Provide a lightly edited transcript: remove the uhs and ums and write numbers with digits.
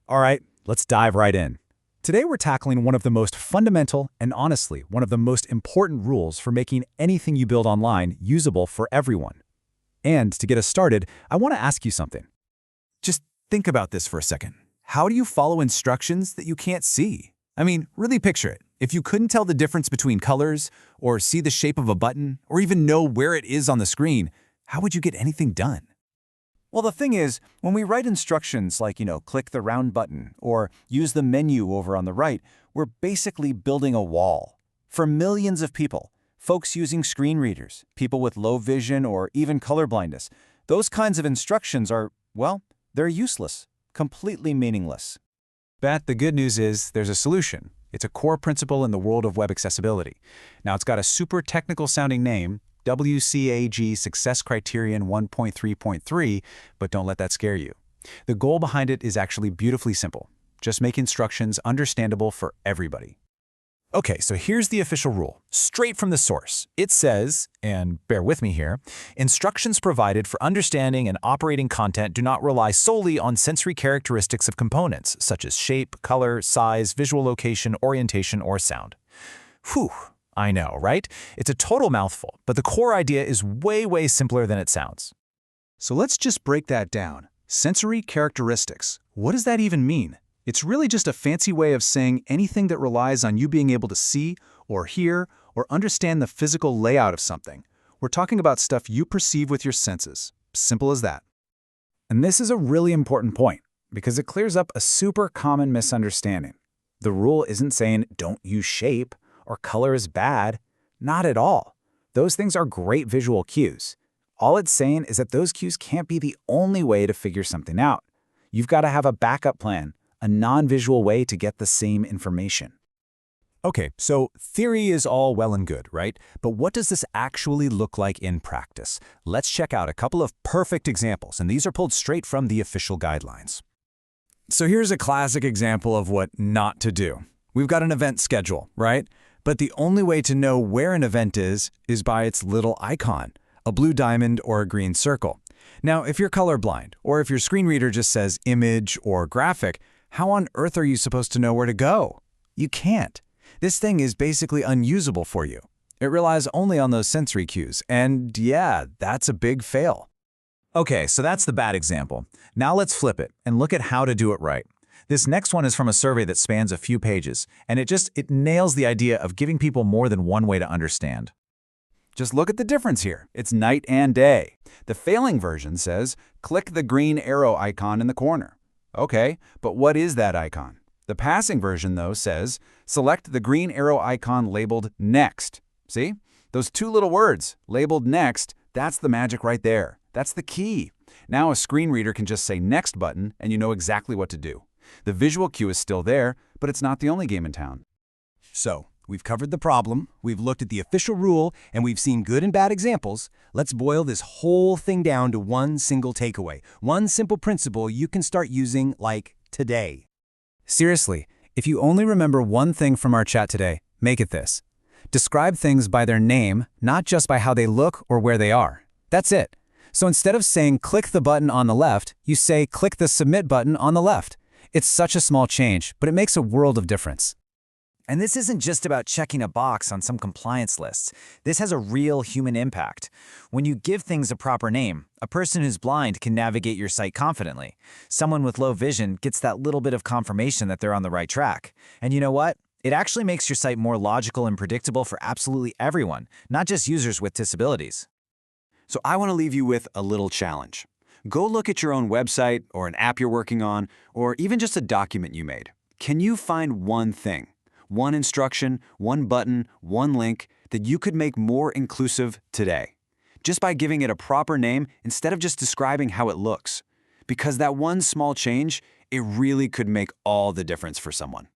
All right, let's dive right in. Today we're tackling one of the most fundamental and honestly, one of the most important rules for making anything you build online usable for everyone. And to get us started, I want to ask you something. Just think about this for a second. How do you follow instructions that you can't see? I mean, really picture it. If you couldn't tell the difference between colors, or see the shape of a button, or even know where it is on the screen, how would you get anything done? Well, the thing is, when we write instructions like, click the round button or use the menu over on the right, we're basically building a wall. For millions of people, folks using screen readers, people with low vision or even colorblindness, those kinds of instructions are, well, they're useless, completely meaningless. But the good news is there's a solution. It's a core principle in the world of web accessibility. Now, it's got a super technical sounding name, WCAG Success Criterion 1.3.3, but don't let that scare you. The goal behind it is actually beautifully simple. Just make instructions understandable for everybody. Okay, so here's the official rule, straight from the source. It says, and bear with me here, instructions provided for understanding and operating content do not rely solely on sensory characteristics of components, such as shape, color, size, visual location, orientation, or sound. Whew. I know, right? It's a total mouthful, but the core idea is way simpler than it sounds. So let's just break that down. Sensory characteristics. What does that even mean? It's really just a fancy way of saying anything that relies on you being able to see, or hear, or understand the physical layout of something. We're talking about stuff you perceive with your senses. Simple as that. And this is a really important point, because it clears up a super common misunderstanding. The rule isn't saying don't use shape, or color is bad. Not at all. Those things are great visual cues. All it's saying is that those cues can't be the only way to figure something out. You've got to have a backup plan, a non-visual way to get the same information. Okay, so theory is all well and good, right? But what does this actually look like in practice? Let's check out a couple of perfect examples, and these are pulled straight from the official guidelines. So here's a classic example of what not to do. We've got an event schedule, right? But the only way to know where an event is by its little icon, a blue diamond or a green circle. Now, if you're colorblind, or if your screen reader just says image or graphic, how on earth are you supposed to know where to go? You can't. This thing is basically unusable for you. It relies only on those sensory cues, and yeah, that's a big fail. Okay, so that's the bad example. Now let's flip it and look at how to do it right. This next one is from a survey that spans a few pages, and it nails the idea of giving people more than one way to understand. Just look at the difference here. It's night and day. The failing version says, click the green arrow icon in the corner. Okay, but what is that icon? The passing version, though, says, select the green arrow icon labeled Next. See? Those two little words, labeled Next, that's the magic right there. That's the key. Now a screen reader can just say Next button, and you know exactly what to do. The visual cue is still there, but it's not the only game in town. So, we've covered the problem, we've looked at the official rule, and we've seen good and bad examples. Let's boil this whole thing down to one single takeaway, one simple principle you can start using, like, today. Seriously, if you only remember one thing from our chat today, make it this. Describe things by their name, not just by how they look or where they are. That's it. So instead of saying click the button on the left, you say click the submit button on the left. It's such a small change, but it makes a world of difference. And this isn't just about checking a box on some compliance lists. This has a real human impact. When you give things a proper name, a person who's blind can navigate your site confidently. Someone with low vision gets that little bit of confirmation that they're on the right track. And you know what? It actually makes your site more logical and predictable for absolutely everyone, not just users with disabilities. So I want to leave you with a little challenge. Go look at your own website or an app you're working on, or even just a document you made. Can you find one thing, one instruction, one button, one link that you could make more inclusive today? Just by giving it a proper name instead of just describing how it looks. Because that one small change, it really could make all the difference for someone.